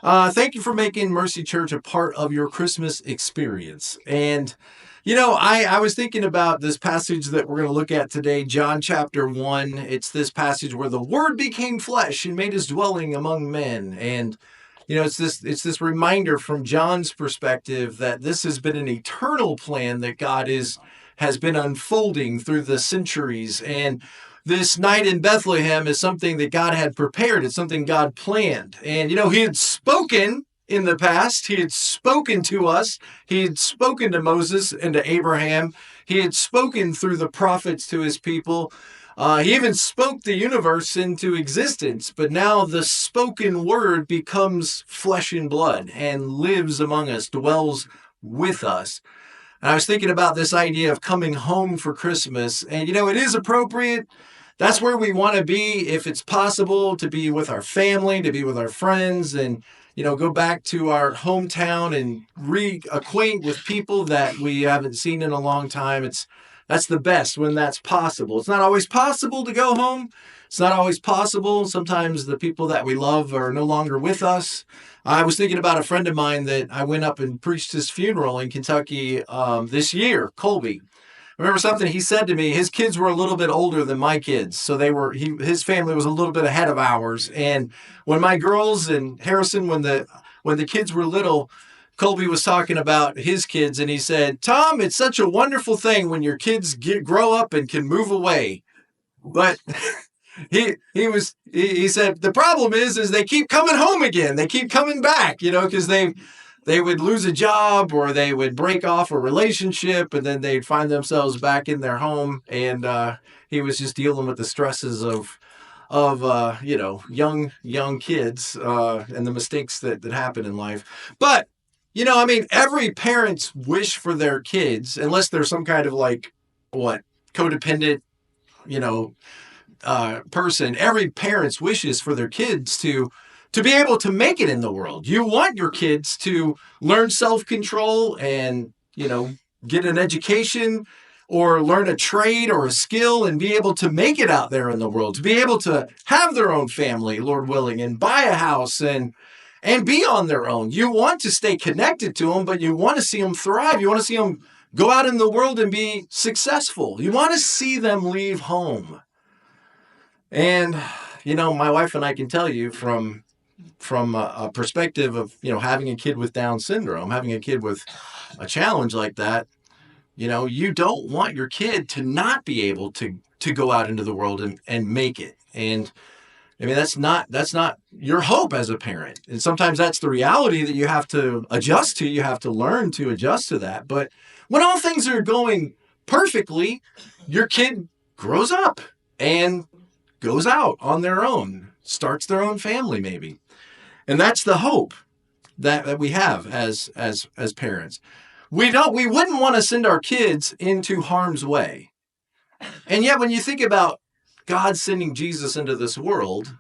Thank you for making Mercy Church a part of your Christmas experience. And, I was thinking about this passage that we're going to look at today, John chapter 1. It's this passage where the Word became flesh and made his dwelling among men. And, it's this reminder from John's perspective that this has been an eternal plan that God has been unfolding through the centuries. And this night in Bethlehem is something that God had prepared. It's something God planned. And, he had spoken in the past. He had spoken to us. He had spoken to Moses and to Abraham. He had spoken through the prophets to his people. He even spoke the universe into existence. But now the spoken word becomes flesh and blood and lives among us, dwells with us. And I was thinking about this idea of coming home for Christmas. And, it is appropriate. That's where we want to be, if it's possible, to be with our family, to be with our friends, and, go back to our hometown and reacquaint with people that we haven't seen in a long time. That's the best when that's possible. It's not always possible to go home. It's not always possible. Sometimes the people that we love are no longer with us. I was thinking about a friend of mine that I went up and preached his funeral in Kentucky this year, Colby. I remember something he said to me. His kids were a little bit older than my kids, so his family was a little bit ahead of ours. And when my girls and Harrison, when the kids were little, Colby was talking about his kids, and he said, "Tom, it's such a wonderful thing when your kids grow up and can move away." But he said the problem is they keep coming home again. They keep coming back, because they would lose a job or they would break off a relationship, and then they'd find themselves back in their home. And he was just dealing with the stresses of young kids and the mistakes that happen in life. But, every parent's wish for their kids, unless there's some kind of codependent, person, every parent's wishes for their kids to be able to make it in the world. You want your kids to learn self-control and, get an education or learn a trade or a skill and be able to make it out there in the world, to be able to have their own family, Lord willing, and buy a house and be on their own. You want to stay connected to them, but you want to see them thrive. You want to see them go out in the world and be successful. You want to see them leave home. And, my wife and I can tell you from a perspective of, having a kid with Down syndrome, having a kid with a challenge like that, you don't want your kid to not be able to go out into the world and make it. And that's not your hope as a parent. And sometimes that's the reality that you have to adjust to. You have to learn to adjust to that. But when all things are going perfectly, your kid grows up and goes out on their own, starts their own family maybe. And that's the hope that we have as parents. We wouldn't want to send our kids into harm's way. And yet when you think about God sending Jesus into this world,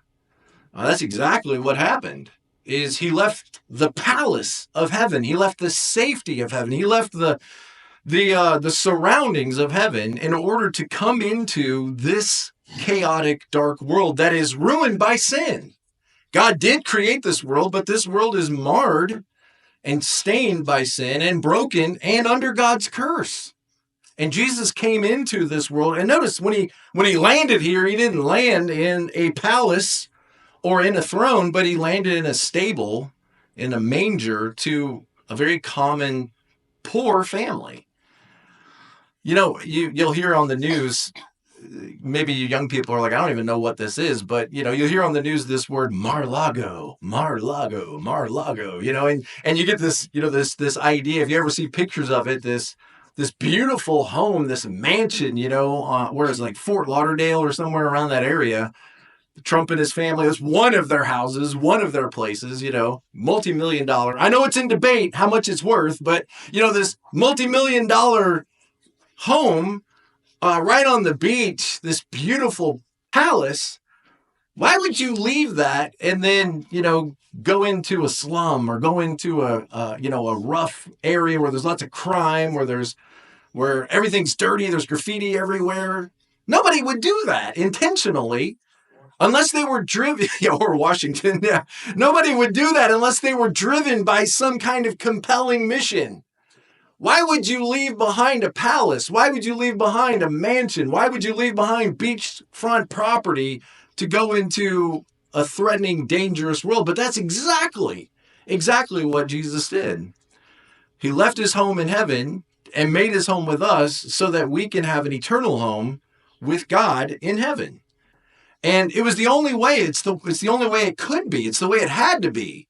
that's exactly what happened. Is he left the palace of heaven. He left the safety of heaven. He left the surroundings of heaven in order to come into this chaotic, dark world that is ruined by sin. God did create this world, but this world is marred and stained by sin and broken and under God's curse. And Jesus came into this world. And notice when he landed here, he didn't land in a palace or in a throne, but he landed in a stable, in a manger, to a very common poor family. You'll hear on the news, maybe you young people are like, I don't even know what this is, but, you'll hear on the news this word Mar-Lago, and you get this, this idea, if you ever see pictures of it, this beautiful home, this mansion, where it's like Fort Lauderdale or somewhere around that area. Trump and his family, that's one of their houses, one of their places, multi-million-dollar. I know it's in debate how much it's worth, but, this multi-million-dollar home right on the beach, this beautiful palace. Why would you leave that and then, go into a slum or go into a rough area where there's lots of crime, where everything's dirty, there's graffiti everywhere? Nobody would do that intentionally. Unless they were driven, or Washington, yeah. Nobody would do that unless they were driven by some kind of compelling mission. Why would you leave behind a palace? Why would you leave behind a mansion? Why would you leave behind beachfront property to go into a threatening, dangerous world? But that's exactly what Jesus did. He left his home in heaven and made his home with us so that we can have an eternal home with God in heaven. And it was the only way. It's the only way it could be. It's the way it had to be.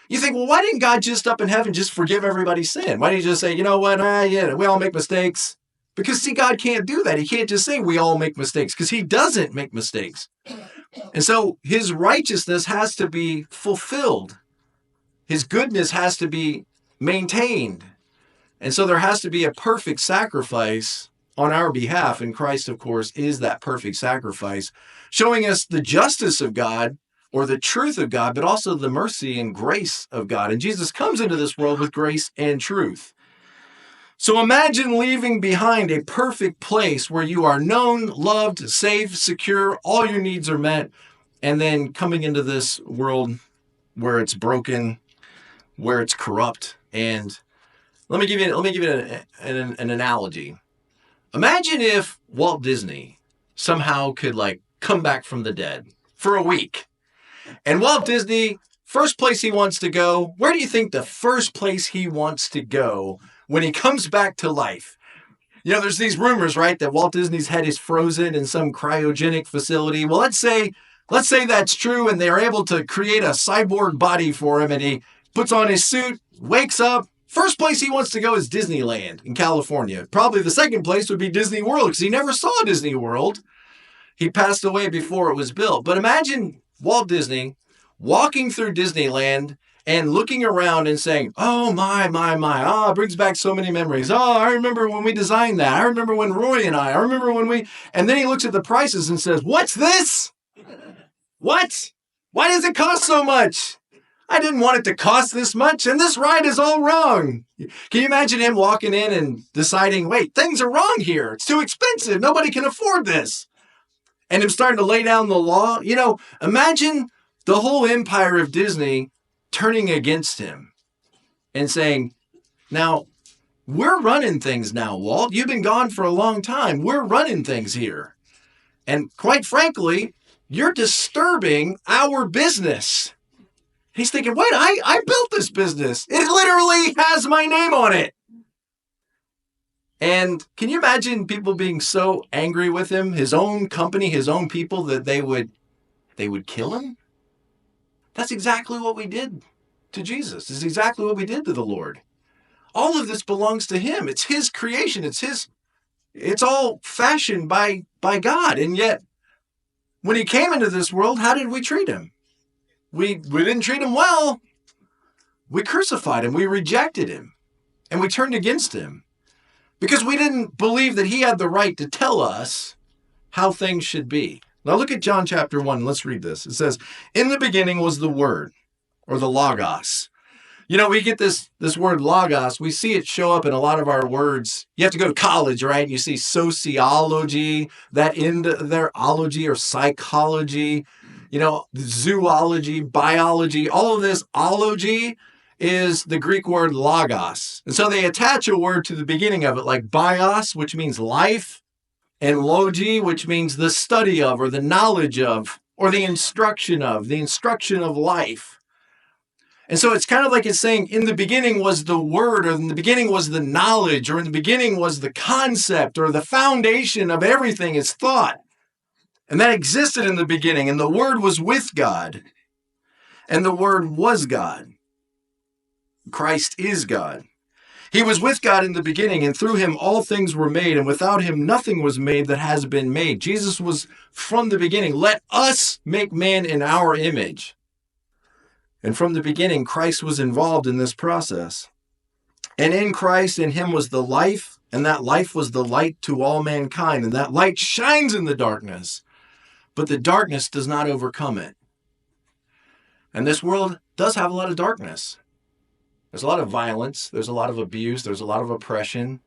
You think, well, why didn't God just up in heaven just forgive everybody's sin? Why didn't he just say, you know what, yeah, we all make mistakes? Because, see, God can't do that. He can't just say we all make mistakes, because he doesn't make mistakes. And so his righteousness has to be fulfilled. His goodness has to be maintained. And so there has to be a perfect sacrifice on our behalf. And Christ, of course, is that perfect sacrifice, showing us the justice of God, or the truth of God, but also the mercy and grace of God. And Jesus comes into this world with grace and truth. So imagine leaving behind a perfect place where you are known, loved, safe, secure, all your needs are met, and then coming into this world where it's broken, where it's corrupt. And let me give you an analogy. Imagine if Walt Disney somehow could come back from the dead for a week. And Walt Disney, first place he wants to go, where do you think the first place he wants to go when he comes back to life? You know, there's these rumors, right, that Walt Disney's head is frozen in some cryogenic facility. Well, let's say that's true, and they're able to create a cyborg body for him, and he puts on his suit, wakes up. First place he wants to go is Disneyland in California. Probably the second place would be Disney World, because he never saw Disney World. He passed away before it was built. But imagine Walt Disney walking through Disneyland and looking around and saying, oh, my. It brings back so many memories. Oh, I remember when we designed that. I remember when Roy and I remember when we... And then he looks at the prices and says, what's this? What? Why does it cost so much? I didn't want it to cost this much, and this ride is all wrong. Can you imagine him walking in and deciding, wait, things are wrong here. It's too expensive. Nobody can afford this. And him starting to lay down the law. You know, imagine the whole empire of Disney turning against him and saying, now, we're running things now, Walt. You've been gone for a long time. We're running things here. And quite frankly, you're disturbing our business. He's thinking, wait, I built this business. It literally has my name on it. And can you imagine people being so angry with him, his own company, his own people, that they would kill him? That's exactly what we did to Jesus. It's exactly what we did to the Lord. All of this belongs to him. It's his creation. It's all fashioned by God. And yet, when he came into this world, how did we treat him? We didn't treat him well. We crucified him. We rejected him. And we turned against him. Because we didn't believe that he had the right to tell us how things should be. Now look at John chapter 1. Let's read this. It says, in the beginning was the Word, or the Logos. You know, we get this word Logos. We see it show up in a lot of our words. You have to go to college, right? You see sociology, that end there, ology or psychology, you know, zoology, biology, all of this ology is the Greek word logos. And so they attach a word to the beginning of it, like bios, which means life, and logi, which means the study of, or the knowledge of, or the instruction of life. And so it's kind of like it's saying, in the beginning was the word, or in the beginning was the knowledge, or in the beginning was the concept, or the foundation of everything is thought. And that existed in the beginning, and the Word was with God, and the Word was God. Christ is God. He was with God in the beginning, and through him all things were made, and without him nothing was made that has been made. Jesus was from the beginning. Let us make man in our image. And from the beginning, Christ was involved in this process. And in Christ, in him was the life, and that life was the light to all mankind. And that light shines in the darkness, but the darkness does not overcome it. And this world does have a lot of darkness. There's a lot of violence. There's a lot of abuse. There's a lot of oppression.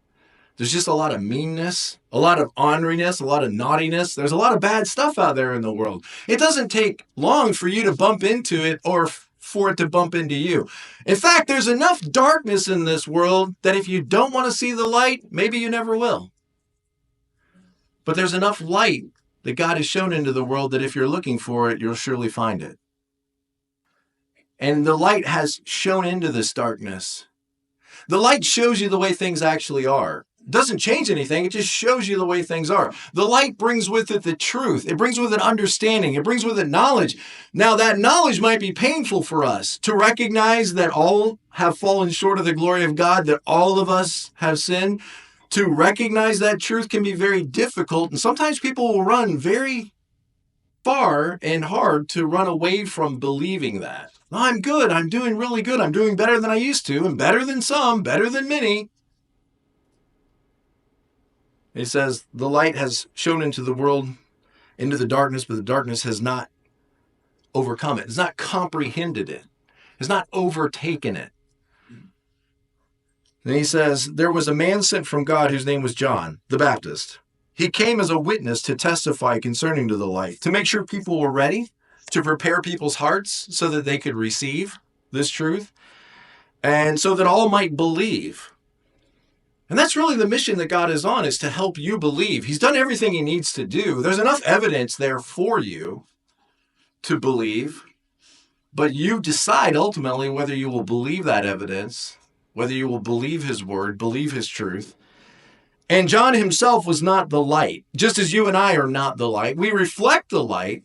There's just a lot of meanness, a lot of orneriness, a lot of naughtiness. There's a lot of bad stuff out there in the world. It doesn't take long for you to bump into it or for it to bump into you. In fact, there's enough darkness in this world that if you don't want to see the light, maybe you never will. But there's enough light that God has shown into the world that if you're looking for it, you'll surely find it. And the light has shown into this darkness. The light shows you the way things actually are. It doesn't change anything. It just shows you the way things are. The light brings with it the truth. It brings with it understanding. It brings with it knowledge. Now, that knowledge might be painful for us to recognize that all have fallen short of the glory of God, that all of us have sinned. To recognize that truth can be very difficult. And sometimes people will run very far and hard to run away from believing that. I'm good. I'm doing really good. I'm doing better than I used to, and better than some, better than many. It says, the light has shone into the world, into the darkness, but the darkness has not overcome it. It's not comprehended it. It's not overtaken it. Then he says, there was a man sent from God whose name was John the Baptist. He came as a witness to testify concerning to the light, to make sure people were ready, to prepare people's hearts so that they could receive this truth, and so that all might believe. And that's really the mission that God is on, is to help you believe. He's done everything he needs to do. There's enough evidence there for you to believe, but you decide ultimately whether you will believe that evidence, whether you will believe his word, believe his truth. And John himself was not the light, just as you and I are not the light. We reflect the light.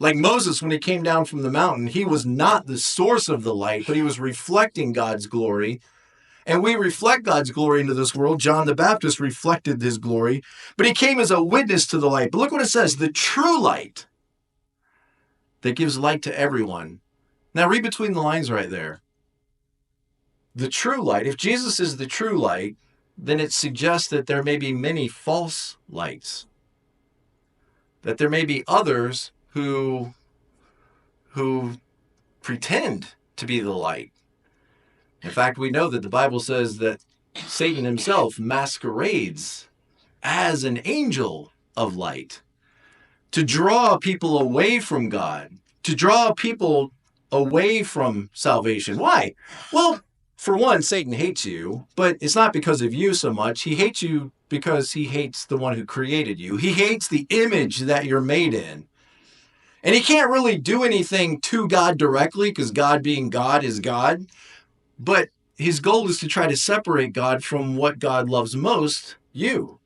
Like Moses, when he came down from the mountain, he was not the source of the light, but he was reflecting God's glory. And we reflect God's glory into this world. John the Baptist reflected his glory, but he came as a witness to the light. But look what it says, the true light that gives light to everyone. Now read between the lines right there. The true light, if Jesus is the true light, then it suggests that there may be many false lights, that there may be others who pretend to be the light. In fact, we know that the Bible says that Satan himself masquerades as an angel of light to draw people away from God, to draw people away from salvation. Why? Well, for one, Satan hates you, but it's not because of you so much. He hates you because he hates the one who created you. He hates the image that you're made in. And he can't really do anything to God directly because God being God is God. But his goal is to try to separate God from what God loves most, you.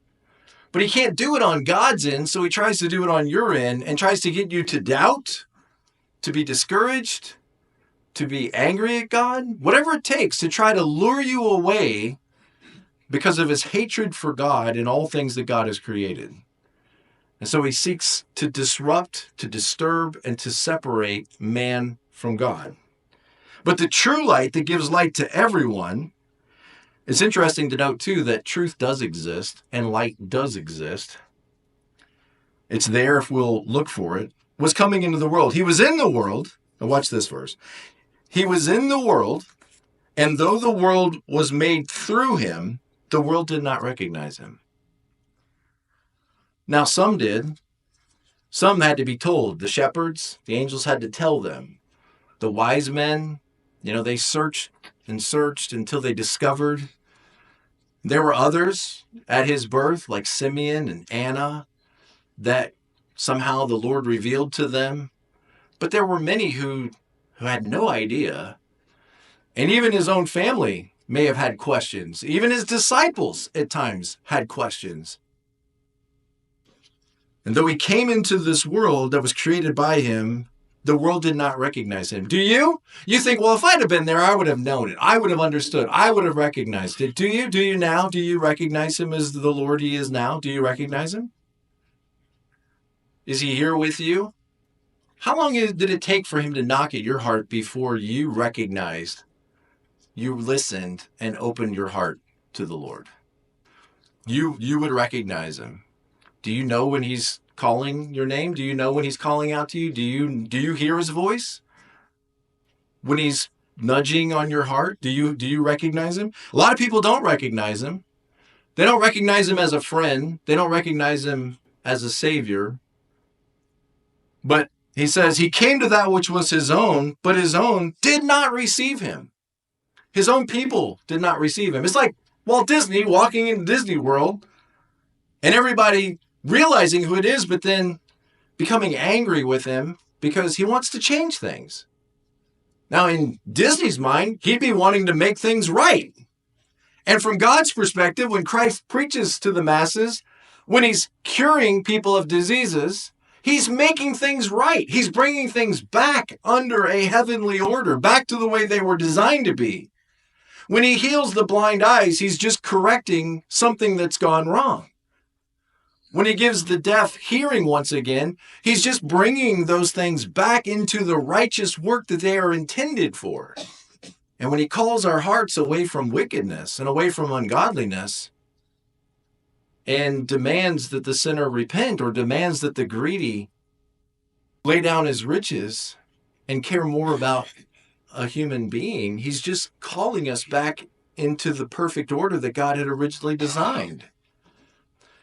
But he can't do it on God's end, so he tries to do it on your end and tries to get you to doubt, to be discouraged, to be angry at God, whatever it takes to try to lure you away because of his hatred for God and all things that God has created. And so he seeks to disrupt, to disturb, and to separate man from God. But the true light that gives light to everyone, it's interesting to note too that truth does exist and light does exist. It's there if we'll look for it, was coming into the world. He was in the world. Now watch this verse. He was in the world, and though the world was made through him, the world did not recognize him. Now some did. Some had to be told. The shepherds, the angels had to tell them. The wise men, they searched and searched until they discovered. There were others at his birth, like Simeon and Anna, that somehow the Lord revealed to them. But there were many who had no idea. And even his own family may have had questions. Even his disciples at times had questions. And though he came into this world that was created by him, the world did not recognize him. Do you? You think, well, if I'd have been there, I would have known it. I would have understood. I would have recognized it. Do you? Do you now? Do you recognize him as the Lord he is now? Do you recognize him? Is he here with you? How long did it take for him to knock at your heart before you recognized, you listened, and opened your heart to the Lord? You would recognize him. Do you know when he's calling your name? Do you know when he's calling out to you? Do you hear his voice? When he's nudging on your heart, do you recognize him? A lot of people don't recognize him. They don't recognize him as a friend. They don't recognize him as a savior. But he says he came to that which was his own, but his own did not receive him. His own people did not receive him. It's like Walt Disney walking in Disney World and everybody realizing who it is, but then becoming angry with him because he wants to change things. Now, in Disney's mind, he'd be wanting to make things right. And from God's perspective, when Christ preaches to the masses, when he's curing people of diseases, he's making things right. He's bringing things back under a heavenly order, back to the way they were designed to be. When he heals the blind eyes, he's just correcting something that's gone wrong. When he gives the deaf hearing once again, he's just bringing those things back into the righteous work that they are intended for. And when he calls our hearts away from wickedness and away from ungodliness and demands that the sinner repent, or demands that the greedy lay down his riches and care more about a human being, he's just calling us back into the perfect order that God had originally designed.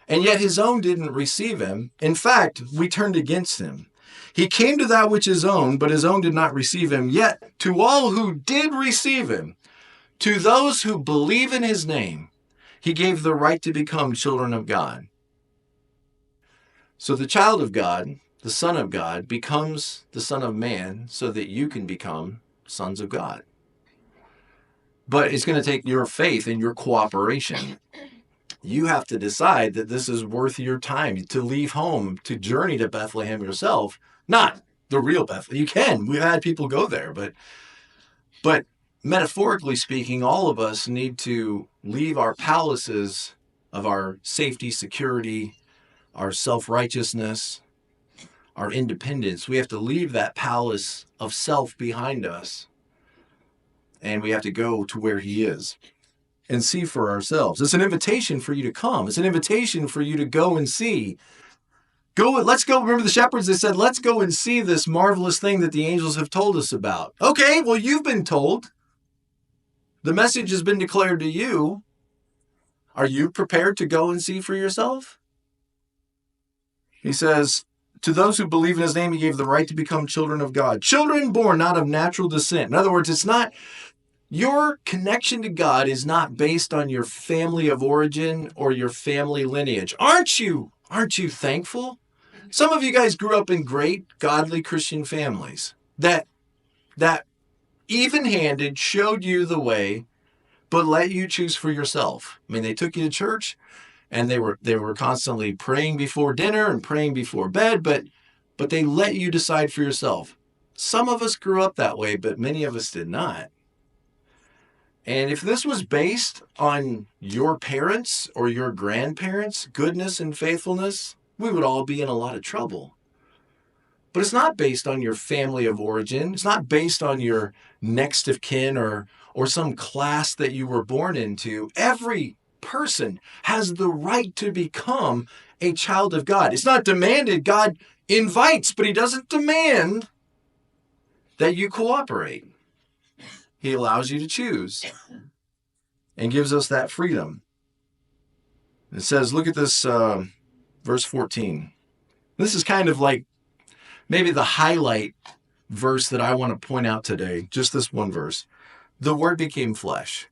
And yet his own didn't receive him. In fact, we turned against him. He came to that which is own, but his own did not receive him. Yet to all who did receive him, to those who believe in his name, he gave the right to become children of God. So the child of God, the Son of God, becomes the Son of Man so that you can become sons of God. But it's going to take your faith and your cooperation. You have to decide that this is worth your time to leave home, to journey to Bethlehem yourself. Not the real Bethlehem. You can. We've had people go there. But metaphorically speaking, all of us need to leave our palaces of our safety, security, our self-righteousness, our independence. We have to leave that palace of self behind us. And we have to go to where he is and see for ourselves. It's an invitation for you to come. It's an invitation for you to go and see. Let's go. Remember the shepherds, they said, let's go and see this marvelous thing that the angels have told us about. Okay, well, you've been told. The message has been declared to you. Are you prepared to go and see for yourself? He says, to those who believe in his name, he gave the right to become children of God. Children born not of natural descent. In other words, it's not, your connection to God is not based on your family of origin or your family lineage. Aren't you thankful? Some of you guys grew up in great, godly Christian families that even-handed showed you the way, but let you choose for yourself. I mean, they took you to church, and they were constantly praying before dinner and praying before bed, but they let you decide for yourself. Some of us grew up that way, but many of us did not. And if this was based on your parents or your grandparents' goodness and faithfulness, we would all be in a lot of trouble. But it's not based on your family of origin. It's not based on your next of kin or some class that you were born into. Every person has the right to become a child of God. It's not demanded. God invites, but he doesn't demand that you cooperate. He allows you to choose and gives us that freedom. It says, look at this verse 14. This is kind of like maybe the highlight verse that I want to point out today, just this one verse. The Word became flesh.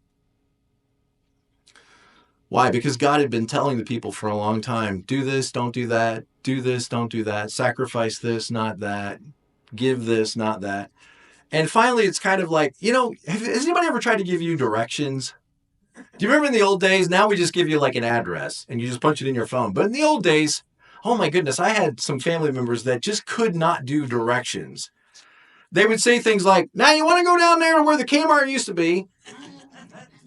Why? Because God had been telling the people for a long time, do this, don't do that, do this, don't do that, sacrifice this, not that, give this, not that. And finally, it's kind of like, has anybody ever tried to give you directions? Do you remember in the old days? Now we just give you like an address and you just punch it in your phone. But in the old days, oh my goodness, I had some family members that just could not do directions. They would say things like, now you want to go down there to where the Kmart used to be,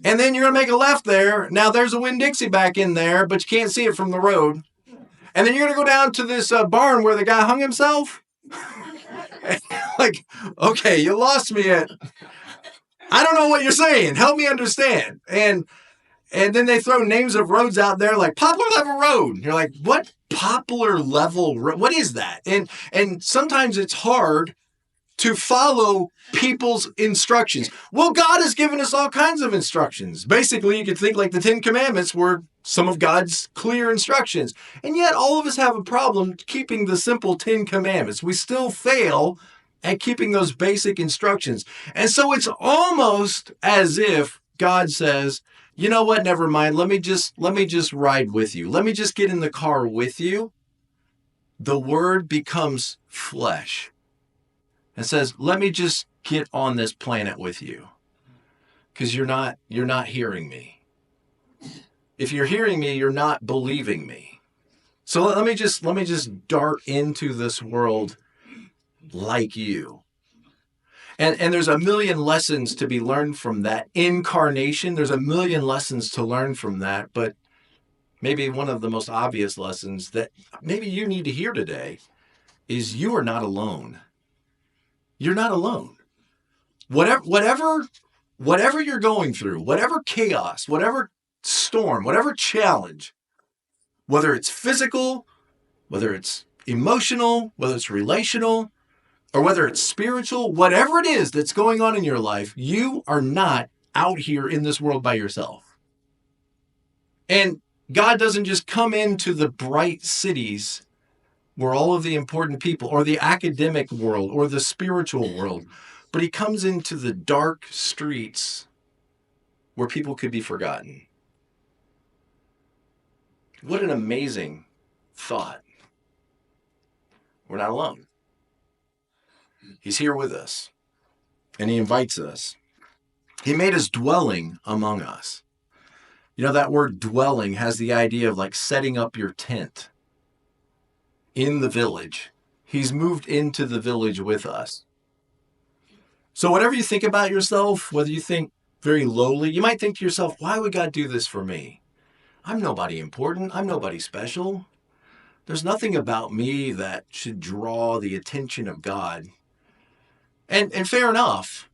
and then you're going to make a left there. Now there's a Winn-Dixie back in there, but you can't see it from the road. And then you're going to go down to this barn where the guy hung himself. Like, okay, you lost me at, I don't know what you're saying. Help me understand. And then they throw names of roads out there like Poplar Level Road. You're like, what Poplar Level Road? What is that? And sometimes it's hard to follow people's instructions. Well, God has given us all kinds of instructions. Basically, you could think like the 10 Commandments were some of God's clear instructions. And yet all of us have a problem keeping the simple 10 Commandments. We still fail at keeping those basic instructions. And so it's almost as if God says, you know what, never mind. Let me just ride with you. Let me just get in the car with you. The word becomes flesh and says, let me just get on this planet with you. Because you're not hearing me. If you're hearing me, you're not believing me. So let me just dart into this world like you. And there's a million lessons to be learned from that incarnation. There's a million lessons to learn from that. But maybe one of the most obvious lessons that maybe you need to hear today is you are not alone. You're not alone. Whatever you're going through, whatever chaos, whatever storm, whatever challenge, whether it's physical, whether it's emotional, whether it's relational, or whether it's spiritual, whatever it is that's going on in your life, you are not out here in this world by yourself. And God doesn't just come into the bright cities where all of the important people, or the academic world, or the spiritual world, but he comes into the dark streets where people could be forgotten. What an amazing thought. We're not alone. He's here with us, and he invites us. He made his dwelling among us. You know, that word dwelling has the idea of like setting up your tent in the village. He's moved into the village with us. So whatever you think about yourself, whether you think very lowly, you might think to yourself, why would God do this for me? I'm nobody important. I'm nobody special. There's nothing about me that should draw the attention of God. And fair enough,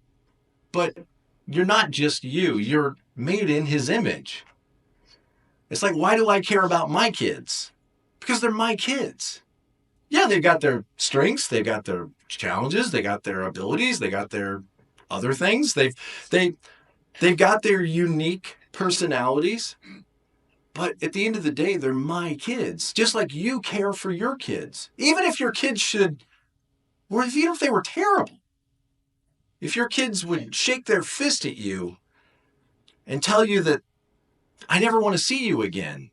but you're not just you. You're made in his image. It's like, why do I care about my kids? Because they're my kids. Yeah, they've got their strengths, they've got their challenges, they got their abilities, they got their other things. They've got their unique personalities. But at the end of the day, they're my kids. Just like you care for your kids. Even if your kids should, or even if they were terrible. If your kids would shake their fist at you and tell you that I never want to see you again.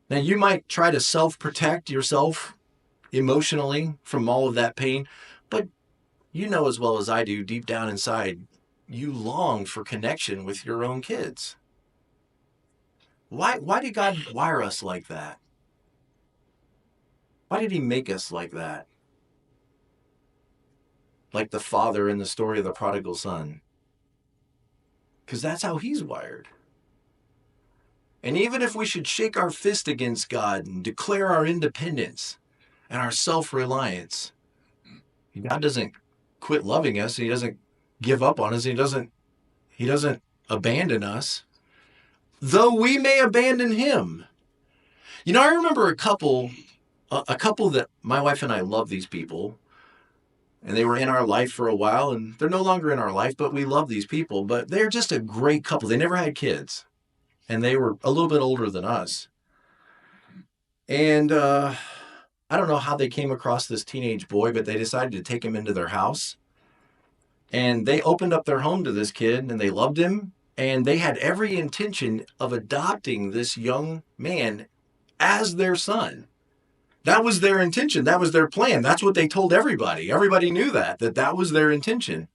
Now, you might try to self-protect yourself emotionally from all of that pain, but you know as well as I do, deep down inside, you long for connection with your own kids. Why did God wire us like that? Why did he make us like that? Like the father in the story of the prodigal son. Because that's how he's wired. And even if we should shake our fist against God and declare our independence and our self-reliance, God doesn't quit loving us. He doesn't give up on us. He doesn't abandon us, though we may abandon him. You know, I remember a couple that my wife and I love these people, and they were in our life for a while, and they're no longer in our life, but we love these people. But they're just a great couple. They never had kids, and they were a little bit older than us. And I don't know how they came across this teenage boy, but they decided to take him into their house. And they opened up their home to this kid, and they loved him. And they had every intention of adopting this young man as their son. That was their intention. That was their plan. That's what they told everybody. Everybody knew that was their intention.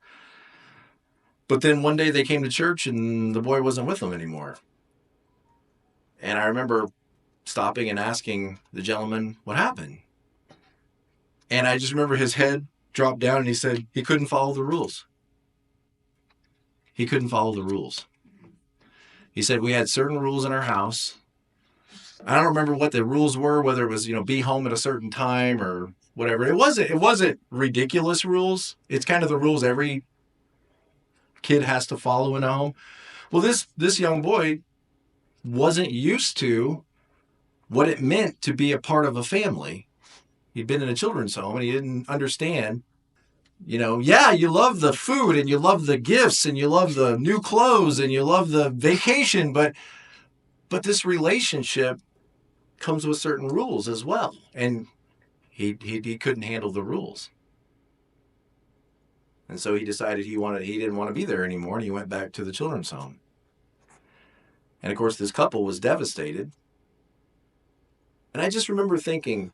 But then one day they came to church and the boy wasn't with them anymore. And I remember stopping and asking the gentleman what happened. And I just remember his head dropped down and he said he couldn't follow the rules. He couldn't follow the rules. He said we had certain rules in our house. I don't remember what the rules were, whether it was, be home at a certain time or whatever. It wasn't ridiculous rules. It's kind of the rules every kid has to follow in a home. Well, this young boy wasn't used to what it meant to be a part of a family. He'd been in a children's home and he didn't understand Yeah, you love the food and you love the gifts and you love the new clothes and you love the vacation, but this relationship comes with certain rules as well. And he couldn't handle the rules. And so he decided he didn't want to be there anymore, and he went back to the children's home. And of course, this couple was devastated. And I just remember thinking,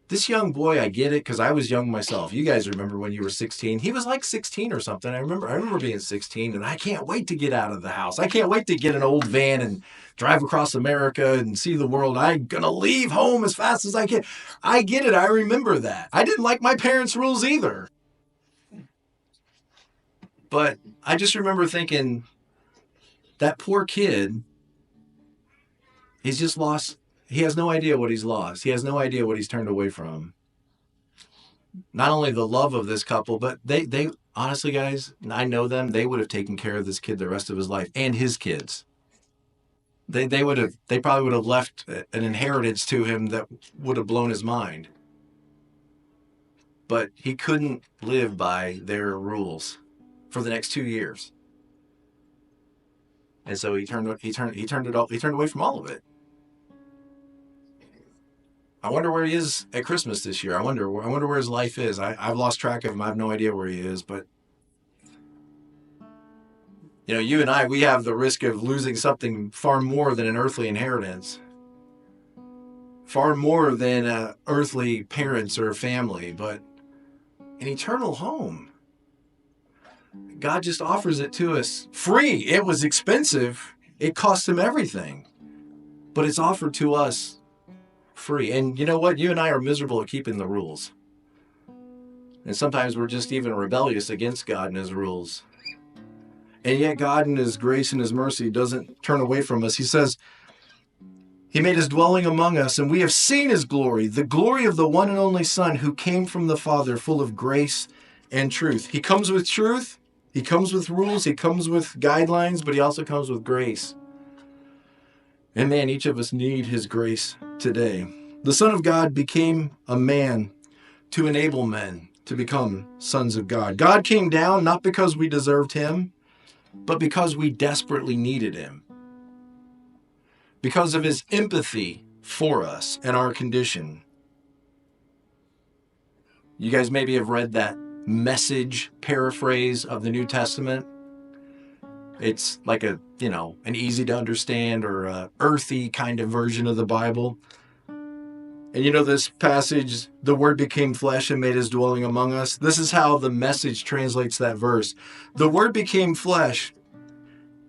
this young boy, I get it, because I was young myself. You guys remember when you were 16? He was like 16 or something. I remember being 16, and I can't wait to get out of the house. I can't wait to get an old van and drive across America and see the world. I'm going to leave home as fast as I can. I get it. I remember that. I didn't like my parents' rules either. But I just remember thinking, that poor kid, he's just lost. He has no idea what he's lost. He has no idea what he's turned away from. Not only the love of this couple, but they honestly, guys, I know them. They would have taken care of this kid the rest of his life and his kids. They probably would have left an inheritance to him that would have blown his mind. But he couldn't live by their rules for the next 2 years. And so he turned away from all of it. I wonder where he is at Christmas this year. I wonder where his life is. I've lost track of him. I have no idea where he is. But you and I, we have the risk of losing something far more than an earthly inheritance, far more than earthly parents or family, but an eternal home. God just offers it to us free. It was expensive. It cost him everything, but it's offered to us free. And you know what? You and I are miserable at keeping the rules. And sometimes we're just even rebellious against God and his rules. And yet God in his grace and his mercy doesn't turn away from us. He says, he made his dwelling among us, and we have seen his glory, the glory of the one and only Son who came from the Father, full of grace and truth. He comes with truth. He comes with rules. He comes with guidelines, but he also comes with grace. And man, each of us need his grace today. The Son of God became a man to enable men to become sons of God. God came down not because we deserved him, but because we desperately needed him. Because of his empathy for us and our condition. You guys maybe have read that Message paraphrase of the New Testament. It's like an easy to understand or earthy kind of version of the Bible. And this passage, the Word became flesh and made his dwelling among us. This is how the Message translates that verse. The Word became flesh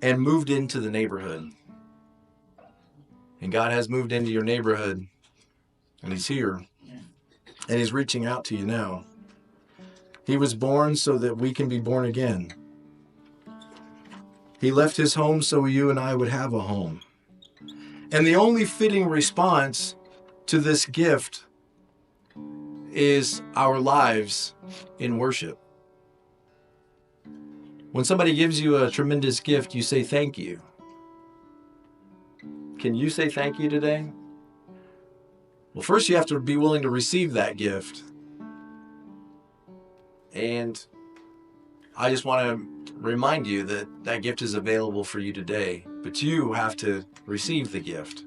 and moved into the neighborhood. And God has moved into your neighborhood. And he's here. And he's reaching out to you now. He was born so that we can be born again. He left his home so you and I would have a home. And the only fitting response to this gift is our lives in worship. When somebody gives you a tremendous gift, you say thank you. Can you say thank you today? Well, first you have to be willing to receive that gift. And I just want to remind you that that gift is available for you today, but you have to receive the gift.